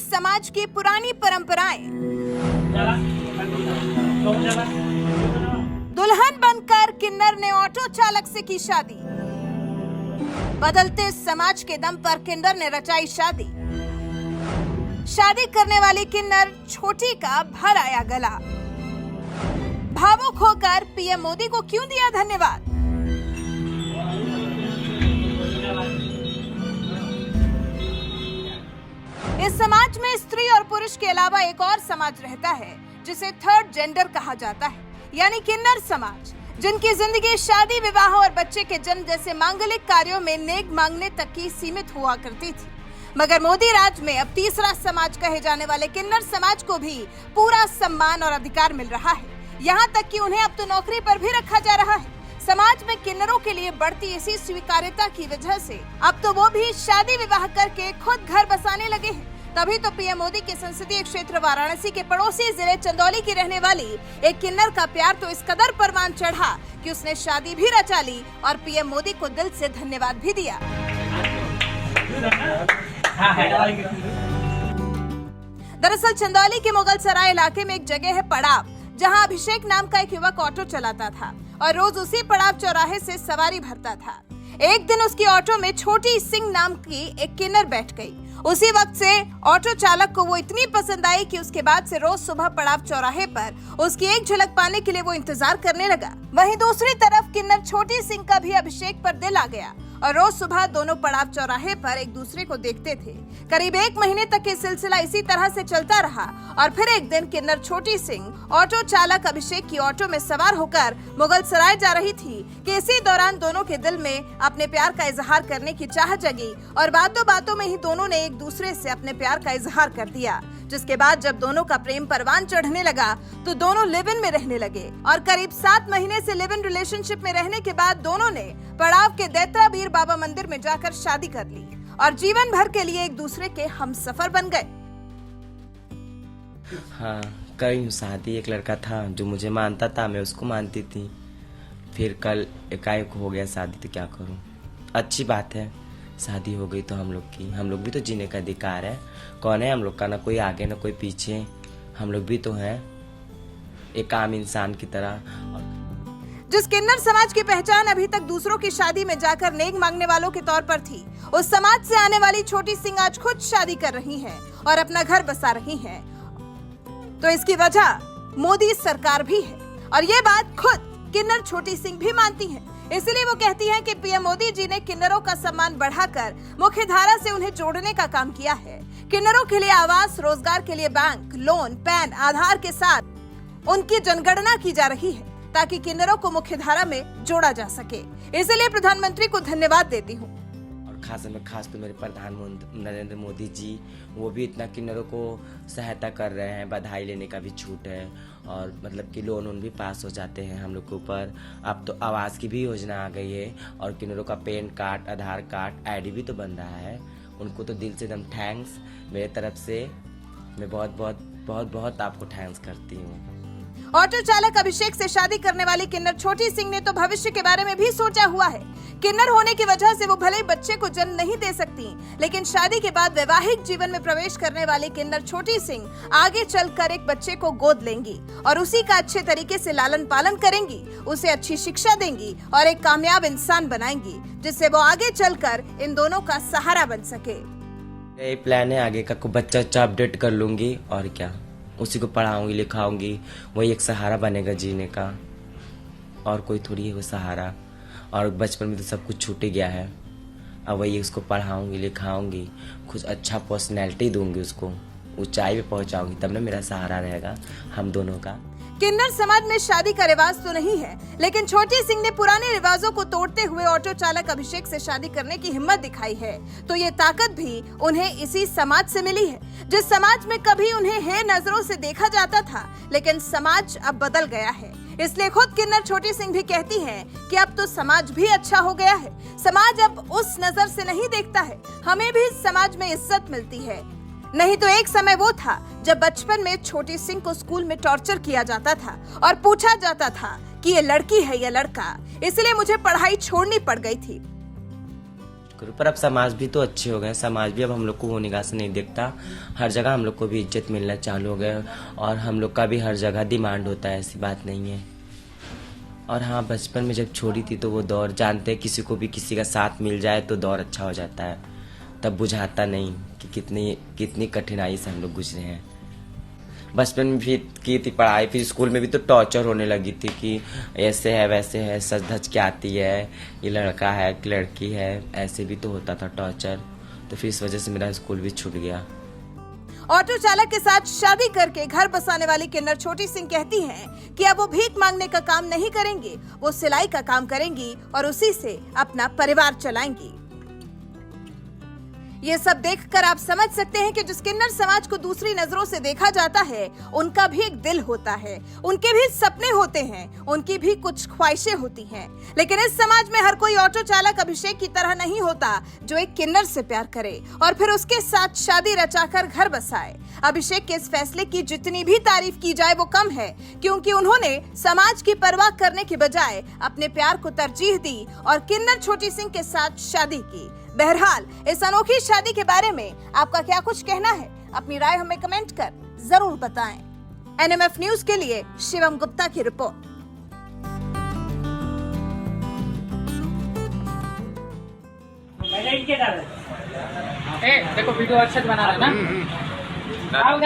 समाज की पुरानी परंपराएं। दुल्हन बनकर किन्नर ने ऑटो चालक से की शादी। बदलते समाज के दम पर किन्नर ने रचाई शादी। शादी करने वाली किन्नर छोटी का भर आया गला। भावुक होकर पीएम मोदी को क्यों दिया धन्यवाद। इस समाज में स्त्री और पुरुष के अलावा एक और समाज रहता है जिसे थर्ड जेंडर कहा जाता है, यानी किन्नर समाज, जिनकी जिंदगी शादी, विवाह और बच्चे के जन्म जैसे मांगलिक कार्यों में नेक मांगने तक की सीमित हुआ करती थी। मगर मोदी राज में अब तीसरा समाज कहे जाने वाले किन्नर समाज को भी पूरा सम्मान और अधिकार मिल रहा है। यहाँ तक कि उन्हें अब तो नौकरी पर भी रखा जा रहा है। समाज में किन्नरों के लिए बढ़ती इसी स्वीकार्यता की वजह से अब तो वो भी शादी विवाह करके खुद घर बसाने लगे हैं। तभी तो पीएम मोदी के संसदीय क्षेत्र वाराणसी के पड़ोसी जिले चंदौली की रहने वाली एक किन्नर का प्यार तो इस कदर परवान चढ़ा कि उसने शादी भी रचा ली और पीएम मोदी को दिल से धन्यवाद भी दिया। दरअसल चंदौली के मुगल सराय इलाके में एक जगह है पड़ाव, जहां अभिषेक नाम का एक युवक ऑटो चलाता था और रोज उसी पड़ाव चौराहे से सवारी भरता था। एक दिन उसकी ऑटो में छोटी सिंह नाम की एक किन्नर बैठ गई। उसी वक्त से ऑटो चालक को वो इतनी पसंद आई कि उसके बाद से रोज सुबह पड़ाव चौराहे पर उसकी एक झलक पाने के लिए वो इंतजार करने लगा। वहीं दूसरी तरफ किन्नर छोटी सिंह का भी अभिषेक पर दिल आ गया और रोज सुबह दोनों पड़ाव चौराहे पर एक दूसरे को देखते थे। करीब 1 महीने तक ये सिलसिला इसी तरह से चलता रहा और फिर एक दिन किन्नर छोटी सिंह ऑटो चालक अभिषेक की ऑटो में सवार होकर मुगल सराय जा रही थी कि इसी दौरान दोनों के दिल में अपने प्यार का इजहार करने की चाह जगी और बातों बातों में ही दोनों ने एक दूसरे से अपने प्यार का इजहार कर दिया। जिसके बाद जब दोनों का प्रेम परवान चढ़ने लगा तो दोनों लिव इन में रहने लगे और करीब 7 महीने से लिव इन रिलेशनशिप में रहने के बाद दोनों ने पड़ाव के दैत्राबीर बाबा मंदिर में जाकर शादी कर ली और जीवन भर के लिए एक दूसरे के हमसफर बन गए। हाँ, कई शादी। एक लड़का था जो मुझे मानता था, मैं उसको मानती थी। फिर कल एकाएक हो गया शादी, तो क्या करूं। अच्छी बात है, शादी हो गई तो हम लोग भी तो जीने का अधिकार है। कौन है हम लोग का, ना कोई आगे ना कोई पीछे, हम लोग भी तो हैं एक आम इंसान की तरह। जिस किन्नर समाज की पहचान अभी तक दूसरों की शादी में जाकर नेक मांगने वालों के तौर पर थी, उस समाज से आने वाली छोटी सिंह आज खुद शादी कर रही हैं और अपना घर बसा रही हैं। तो इसकी वजह मोदी सरकार भी है और ये बात खुद किन्नर छोटी सिंह भी मानती हैं। इसलिए वो कहती हैं कि पीएम मोदी जी ने किन्नरों का सम्मान बढ़ाकर मुख्य धारा से उन्हें जोड़ने का काम किया है। किन्नरों के लिए आवास, रोजगार के लिए बैंक, लोन, पैन, आधार के साथ उनकी जनगणना की जा रही है ताकि किन्नरों को मुख्य धारा में जोड़ा जा सके। इसलिए प्रधानमंत्री को धन्यवाद देती हूँ। खास तो मेरे प्रधानमंत्री नरेंद्र मोदी जी, वो भी इतना किन्नरों को सहायता कर रहे हैं। बधाई लेने का भी छूट है और मतलब कि लोन भी पास हो जाते हैं हम लोग के ऊपर। अब तो आवास की भी योजना आ गई है और किन्नरों का पैन कार्ड, आधार कार्ड, आईडी भी तो बन रहा है। उनको तो दिल से एकदम थैंक्स मेरे तरफ से। मैं बहुत आपको थैंक्स करती हूँ। ऑटो चालक अभिषेक से शादी करने वाली किन्नर छोटी सिंह ने तो भविष्य के बारे में भी सोचा हुआ है। किन्नर होने की वजह से वो भले ही बच्चे को जन्म नहीं दे सकती, लेकिन शादी के बाद वैवाहिक जीवन में प्रवेश करने वाली किन्नर छोटी सिंह आगे चलकर एक बच्चे को गोद लेंगी और उसी का अच्छे तरीके से लालन पालन करेंगी, उसे अच्छी शिक्षा देंगी और एक कामयाब इंसान बनाएंगी, जिससे वो आगे चलकर इन दोनों का सहारा बन सके। यही प्लान है, आगे का को बच्चा अपडेट कर लूंगी और क्या, उसी को पढ़ाऊंगी, लिखाऊंगी। वही एक सहारा बनेगा जीने का, और कोई थोड़ी है वो सहारा। और बचपन में तो सब कुछ छूट ही गया है। अब वही उसको पढ़ाऊंगी, लिखाऊंगी, कुछ अच्छा पर्सनैलिटी दूंगी, उसको ऊंचाई पे पहुंचाऊंगी, तब ना मेरा सहारा रहेगा हम दोनों का। किन्नर समाज में शादी का रिवाज तो नहीं है, लेकिन छोटी सिंह ने पुराने रिवाजों को तोड़ते हुए ऑटो चालक अभिषेक से शादी करने की हिम्मत दिखाई है। तो ये ताकत भी उन्हें इसी समाज से मिली है, जिस समाज में कभी उन्हें हे नजरों से देखा जाता था, लेकिन समाज अब बदल गया है। इसलिए खुद किन्नर छोटी सिंह भी कहती हैं कि अब तो समाज भी अच्छा हो गया है। समाज अब उस नजर से नहीं देखता है, हमें भी समाज में इज्जत मिलती है। नहीं तो एक समय वो था जब बचपन में छोटी सिंह को स्कूल में टॉर्चर किया जाता था और पूछा जाता था कि ये लड़की है या लड़का, इसलिए मुझे पढ़ाई छोड़नी पड़ गई थी। करूँ। पर अब समाज भी तो अच्छे हो गए, समाज भी अब हम लोग को वो निगाह से नहीं देखता। हर जगह हम लोग को भी इज्जत मिलना चालू हो गया और हम लोग का भी हर जगह डिमांड होता है, ऐसी बात नहीं है। और हाँ, बचपन में जब छोड़ी थी तो वो दौर जानते हैं, किसी को भी किसी का साथ मिल जाए तो दौर अच्छा हो जाता है। तब बुझाता नहीं कि कितनी कितनी कठिनाई से हम लोग गुजरे हैं। बचपन में भी की थी पढ़ाई, फिर स्कूल में भी तो टॉर्चर होने लगी थी कि ऐसे है वैसे है, सच धज के आती है, ये लड़का है कि लड़की है, ऐसे भी तो होता था टॉर्चर। तो फिर इस वजह से मेरा स्कूल भी छूट गया। ऑटो चालक के साथ शादी करके घर बसाने वाली किन्नर छोटी सिंह कहती हैं कि अब वो भीख मांगने का काम नहीं करेंगी, वो सिलाई का काम करेंगी और उसी से अपना परिवार चलाएंगी। ये सब देखकर आप समझ सकते हैं कि जिस किन्नर समाज को दूसरी नजरों से देखा जाता है, उनका भी एक दिल होता है, उनके भी सपने होते हैं, उनकी भी कुछ ख्वाहिशें होती हैं। लेकिन इस समाज में हर कोई ऑटो चालक अभिषेक की तरह नहीं होता, जो एक किन्नर से प्यार करे और फिर उसके साथ शादी रचाकर घर बसाए। अभिषेक के इस फैसले की जितनी भी तारीफ की जाए वो कम है, क्योंकि उन्होंने समाज की परवाह करने के बजाय अपने प्यार को तरजीह दी और किन्नर छोटी सिंह के साथ शादी की। बहरहाल, इस अनोखी शादी के बारे में आपका क्या कुछ कहना है? अपनी राय हमें कमेंट कर जरूर बताएं। NMF न्यूज के लिए शिवम गुप्ता की रिपोर्ट। देखो वीडियो अच्छा बना रहा है ना। आओ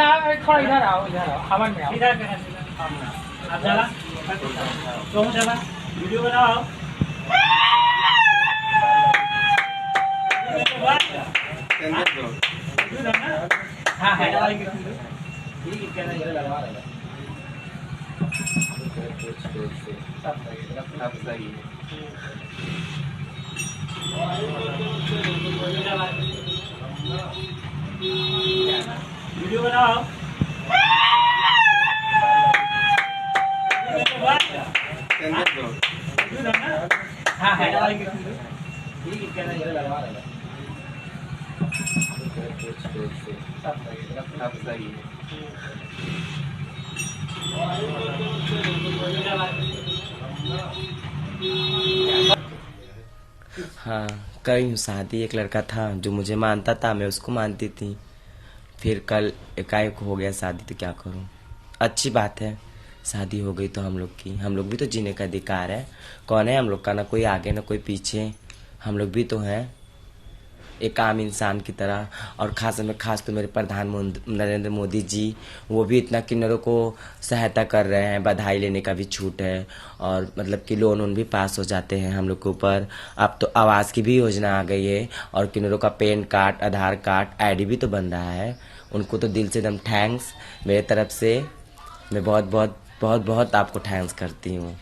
थोड़ा इधर आओ, हवन में आओ। आप चला तो चला वीडियो बनाओ। हाँ है वीडियो बनाओ। हाँ है हाँ, करी हूँ शादी। एक लड़का था जो मुझे मानता था, मैं उसको मानती थी। फिर कल एकाएक हो गया शादी, तो क्या करूँ। अच्छी बात है, शादी हो गई तो हम लोग भी तो जीने का अधिकार है। कौन है हम लोग का, ना कोई आगे ना कोई पीछे, हम लोग भी तो हैं एक आम इंसान की तरह। और खास तो मेरे प्रधानमंत्री नरेंद्र मोदी जी, वो भी इतना किन्नरों को सहायता कर रहे हैं, बधाई लेने का भी छूट है और मतलब कि लोन भी पास हो जाते हैं हम लोग के ऊपर। अब तो आवास की भी योजना आ गई है और किन्नरों का पैन कार्ड, आधार कार्ड, ID भी तो बन रहा है। उनको तो दिल से एकदम थैंक्स मेरे तरफ से। मैं बहुत आपको थैंक्स करती हूँ।